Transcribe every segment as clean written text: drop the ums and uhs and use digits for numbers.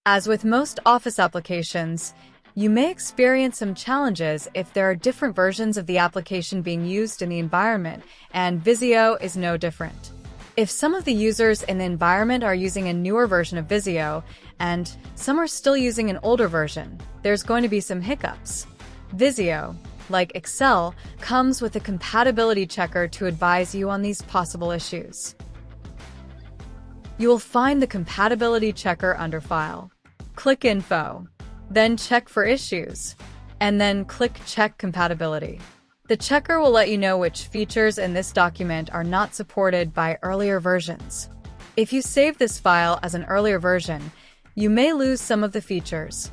As with most Office applications, you may experience some challenges if there are different versions of the application being used in the environment, and Visio is no different. If some of the users in the environment are using a newer version of Visio, and some are still using an older version, there's going to be some hiccups. Visio, like Excel, comes with a compatibility checker to advise you on these possible issues. You will find the compatibility checker under File. Click Info, then check for issues, and then click Check Compatibility. The checker will let you know which features in this document are not supported by earlier versions. If you save this file as an earlier version, you may lose some of the features.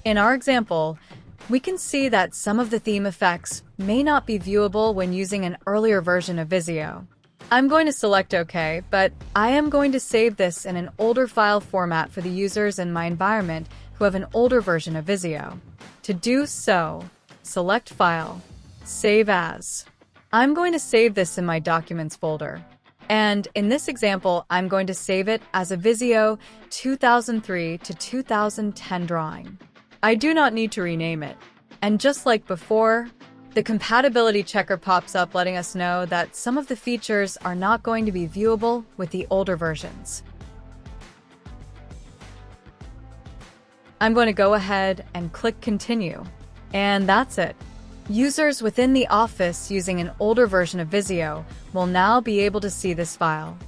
In our example, we can see that some of the theme effects may not be viewable when using an earlier version of Visio. I'm going to select OK, but I am going to save this in an older file format for the users in my environment who have an older version of Visio. To do so, select File, Save As. I'm going to save this in my Documents folder. And in this example, I'm going to save it as a Visio 2003 to 2010 drawing. I do not need to rename it. And just like before, the compatibility checker pops up letting us know that some of the features are not going to be viewable with the older versions. I'm going to go ahead and click Continue. And that's it. Users within the Office using an older version of Visio will now be able to see this file.